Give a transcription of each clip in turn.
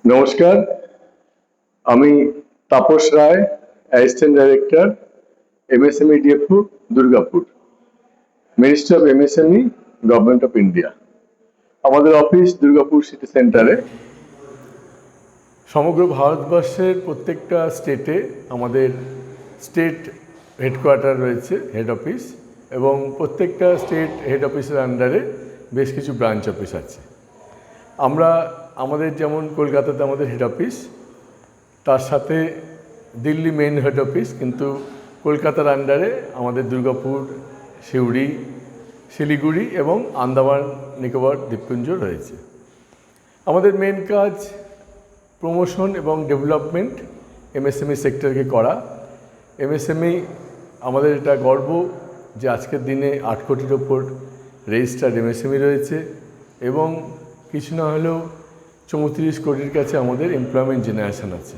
নমস্কার, আমি Tapas Roy, assistant director, MSME DFO, Durgapur, ministry of MSME, government of India. আমাদের office Durgapur city সেন্টারে। সমগ্র ভারতবর্ষের প্রত্যেকটা স্টেটে আমাদের স্টেট হেডকোয়ার্টার রয়েছে, হেড অফিস, এবং প্রত্যেকটা স্টেট হেড অফিসের আন্ডারে বেশ কিছু ব্রাঞ্চ অফিস আছে। আমাদের যেমন কলকাতাতে আমাদের হেড অফিস, তার সাথে দিল্লি মেন হেড অফিস, কিন্তু কলকাতার আন্ডারে আমাদের দুর্গাপুর, সিউড়ি, শিলিগুড়ি এবং আন্দামান নিকোবর দ্বীপপুঞ্জ রয়েছে। আমাদের মেন কাজ প্রমোশন এবং ডেভেলপমেন্ট এমএসএমই সেক্টরকে করা। এমএসএমই আমাদের এটা গর্ব যে আজকের দিনে 8 কোটির ওপর রেজিস্টার্ড এমএসএমই রয়েছে এবং কিছু না হলেও 34 কোটির কাছে আমাদের এমপ্লয়মেন্ট জেনারেশন আছে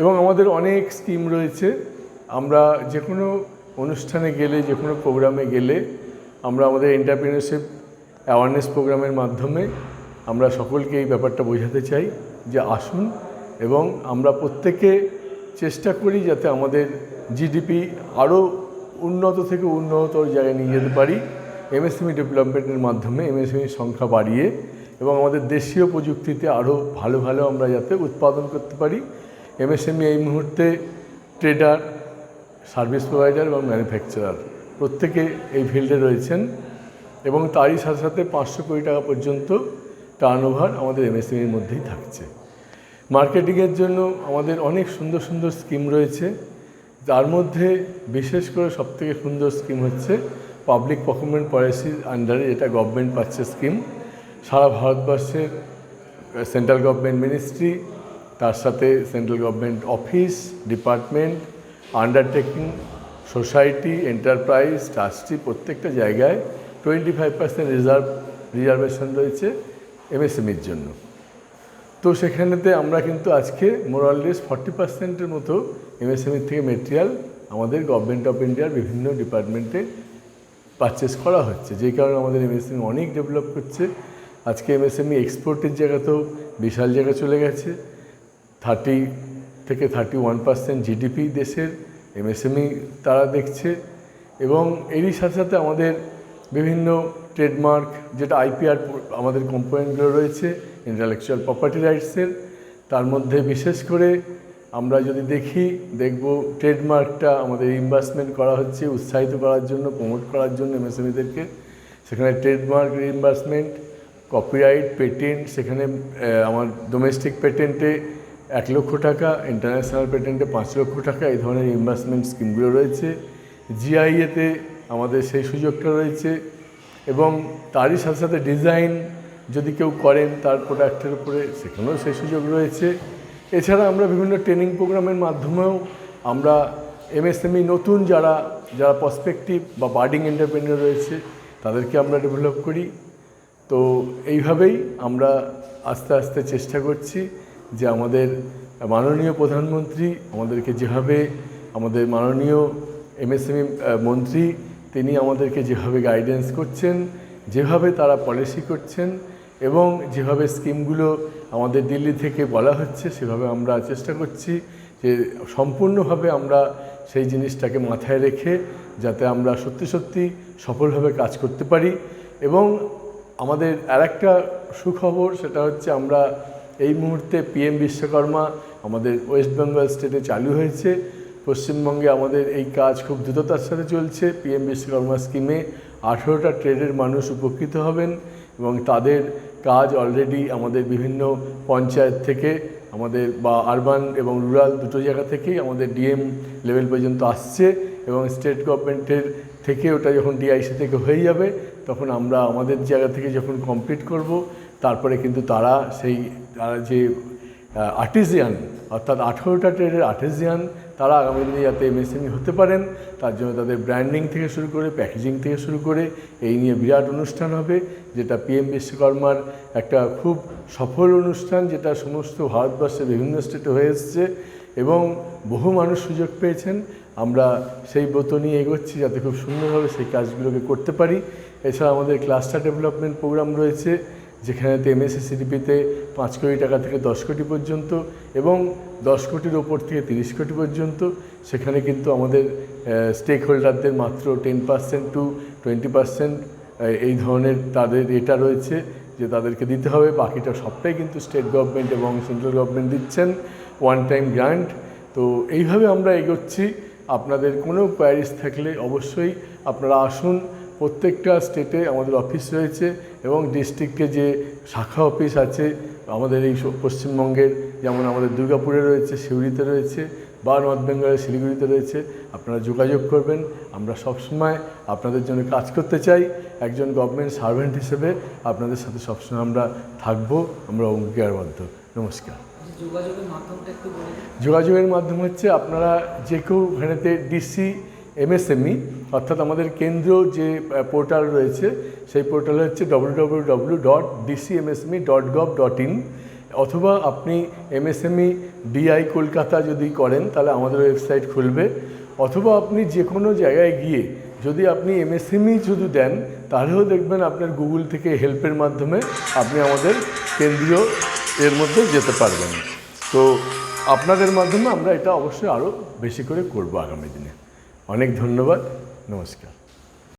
এবং আমাদের অনেক স্কিম রয়েছে। আমরা যে কোনো অনুষ্ঠানে গেলে, যে কোনো প্রোগ্রামে গেলে আমরা আমাদের এন্টারপ্রেনিয়রশিপ অ্যাওয়ারনেস প্রোগ্রামের মাধ্যমে আমরা সকলকে এই ব্যাপারটা বোঝাতে চাই যে আসুন, এবং আমরা প্রত্যেকে চেষ্টা করি যাতে আমাদের জিডিপি আরও উন্নত থেকে উন্নতর জায়গায় নিয়ে যেতে পারি এমএসএমই ডেভেলপমেন্টের মাধ্যমে, এমএসএমইর সংখ্যা বাড়িয়ে এবং আমাদের দেশীয় প্রযুক্তিতে আরও ভালো ভালো আমরা যাতে উৎপাদন করতে পারি। এমএসএমই এই মুহূর্তে ট্রেডার, সার্ভিস প্রোভাইডার এবং ম্যানুফ্যাকচারার প্রত্যেকে এই ফিল্ডে রয়েছেন এবং তারই সাথে সাথে 500 কোটি টাকা পর্যন্ত টার্নওভার আমাদের এমএসএমইর মধ্যেই থাকছে। মার্কেটিংয়ের জন্য আমাদের অনেক সুন্দর সুন্দর স্কিম রয়েছে, তার মধ্যে বিশেষ করে সবথেকে সুন্দর স্কিম হচ্ছে পাবলিক প্রকিউরমেন্ট পলিসির আন্ডারে, যেটা গভর্নমেন্ট পাচ্ছে স্কিম। সারা ভারতবর্ষের সেন্ট্রাল গভর্নমেন্ট মিনিস্ট্রি, তার সাথে central government office, department, undertaking, society, enterprise, trustee, প্রত্যেকটা জায়গায় 25% রিজার্ভেশন রয়েছে এমএসএমইর জন্য। তো সেখানেতে আমরা কিন্তু আজকে মোরাললেস 40%-এর মতো এমএসএমইর থেকে মেটেরিয়াল আমাদের গভর্নমেন্ট অফ ইন্ডিয়ার বিভিন্ন ডিপার্টমেন্টে পারচেস করা হচ্ছে, যেই কারণে আমাদের এমএসএমই অনেক ডেভেলপ করছে। আজকে এমএসএমই এক্সপোর্টের জায়গাতেও বিশাল জায়গা চলে গেছে। 30 থেকে 31% জিডিপি দেশের এমএসএমই তারা দেখছে, এবং এরই সাথে সাথে আমাদের বিভিন্ন ট্রেডমার্ক, যেটা আইপিআর আমাদের কম্পোনেন্টগুলো রয়েছে ইন্টেলেকচুয়াল প্রপার্টি রাইটসের, তার মধ্যে বিশেষ করে আমরা যদি দেখব ট্রেডমার্কটা আমাদের রিইম্বার্সমেন্ট করা হচ্ছে উৎসাহিত করার জন্য, প্রমোট করার জন্য এমএসএমইদেরকে। সেখানে ট্রেডমার্ক রিইম্বার্সমেন্ট, কপিরাইট, পেটেন্ট, সেখানে আমার ডোমেস্টিক পেটেন্টে 1 লক্ষ টাকা, ইন্টারন্যাশনাল পেটেন্টে 5 লক্ষ টাকা, এই ধরনের ইনভেস্টমেন্ট স্কিমগুলো রয়েছে। জিআইএতে আমাদের সেই সুযোগটা রয়েছে, এবং তারই সাথে সাথে ডিজাইন যদি কেউ করেন তার প্রোডাক্টের উপরে, সেখানেও সেই সুযোগ রয়েছে। এছাড়া আমরা বিভিন্ন ট্রেনিং প্রোগ্রামের মাধ্যমেও আমরা এমএসএমই নতুন যারা পার্সপেক্টিভ বা বার্ডিং এন্টারপ্রেনিয়র রয়েছে তাদেরকে আমরা ডেভেলপ করি। তো এইভাবেই আমরা আস্তে আস্তে চেষ্টা করছি যে আমাদের মাননীয় প্রধানমন্ত্রী আমাদেরকে যেভাবে, আমাদের মাননীয় এমএসএমই মন্ত্রী তিনি আমাদেরকে যেভাবে গাইডেন্স করছেন, যেভাবে তারা পলিসি করছেন এবং যেভাবে স্কিমগুলো আমাদের দিল্লি থেকে বলা হচ্ছে, সেভাবে আমরা চেষ্টা করছি যে সম্পূর্ণভাবে আমরা সেই জিনিসটাকে মাথায় রেখে যাতে আমরা সত্যি সত্যি সফলভাবে কাজ করতে পারি। এবং আমাদের আরেকটা সুখবর, সেটা হচ্ছে আমরা এই মুহূর্তে পিএম বিশ্বকর্মা আমাদের ওয়েস্ট বেঙ্গল স্টেটে চালু হয়েছে। পশ্চিমবঙ্গে আমাদের এই কাজ খুব দ্রুততার সাথে চলছে। পিএম বিশ্বকর্মা স্কিমে 18টা ট্রেডের মানুষ উপকৃত হবেন এবং তাদের কাজ অলরেডি আমাদের বিভিন্ন পঞ্চায়েত থেকে আমাদের বা আরবান এবং রুরাল দুটো জায়গা থেকেই আমাদের ডিএম লেভেল পর্যন্ত আসছে, এবং স্টেট গভর্নমেন্টের থেকে ওটা যখন ডিআইসি থেকে হয়ে যাবে তখন আমরা আমাদের জায়গা থেকে যখন কমপ্লিট করব, তারপরে কিন্তু তারা যে আর্টিজিয়ান, অর্থাৎ 18টা ট্রেডের আর্টিজিয়ান, তারা আগামী দিনে যাতে এমএসএমই হতে পারেন তার জন্য তাদের ব্র্যান্ডিং থেকে শুরু করে প্যাকেজিং থেকে শুরু করে এই নিয়ে বিরাট অনুষ্ঠান হবে, যেটা পিএম বিশ্বকর্মার একটা খুব সফল অনুষ্ঠান, যেটা সমস্ত ভারতবর্ষের বিভিন্ন স্টেটে হয়ে এসছে এবং বহু মানুষ সুযোগ পেয়েছেন। আমরা সেই ব্রত নিয়ে এগোচ্ছি যাতে খুব সুন্দরভাবে সেই কাজগুলোকে করতে পারি। এছাড়া আমাদের ক্লাস্টার ডেভেলপমেন্ট প্রোগ্রাম রয়েছে, যেখানেতে এমএসএসিডিপিতে 5 কোটি টাকা থেকে 10 কোটি পর্যন্ত এবং 10 কোটির ওপর থেকে 30 কোটি পর্যন্ত, সেখানে কিন্তু আমাদের স্টেক হোল্ডারদের মাত্র 10% টু 20% এই ধরনের তাদের এটা রয়েছে যে তাদেরকে দিতে হবে, বাকিটা সবটাই কিন্তু স্টেট গভর্নমেন্ট এবং সেন্ট্রাল গভর্নমেন্ট দিচ্ছেন ওয়ান টাইম গ্রান্ট। তো এইভাবে আমরা এগোচ্ছি। আপনাদের কোনো কোয়ারিজ থাকলে অবশ্যই আপনারা আসুন। প্রত্যেকটা স্টেটে আমাদের অফিস রয়েছে এবং ডিস্ট্রিক্টে যে শাখা অফিস আছে আমাদের এই পশ্চিমবঙ্গের, যেমন আমাদের দুর্গাপুরে রয়েছে, সিউড়িতে রয়েছে, বা নর্থ বেঙ্গলের শিলিগুড়িতে রয়েছে। আপনারা যোগাযোগ করবেন। আমরা সবসময় আপনাদের জন্য কাজ করতে চাই। একজন গভর্নমেন্ট সার্ভেন্ট হিসেবে আপনাদের সাথে সবসময় আমরা থাকবো, আমরা অঙ্গীকারবদ্ধ। নমস্কার। যোগাযোগের মাধ্যম হচ্ছে আপনারা যে কেউ এখানেতে ডিসি এমএসএমই অর্থাৎ আমাদের কেন্দ্র যে পোর্টাল রয়েছে সেই পোর্টাল হচ্ছে www.dcmsme.gov.in, অথবা আপনি এমএসএমই ডিআই কলকাতা যদি করেন তাহলে আমাদের ওয়েবসাইট খুলবে, অথবা আপনি যে কোনো জায়গায় গিয়ে যদি আপনি এমএসএমই শুধু দেন তাহলেও দেখবেন আপনার গুগল থেকে হেল্পের মাধ্যমে আপনি আমাদের কেন্দ্রীয় এর মধ্যে যেতে পারবেন। তো আপনাদের মাধ্যমে আমরা এটা অবশ্যই আরও বেশি করে করব আগামী দিনে। অনেক ধন্যবাদ। নমস্কার।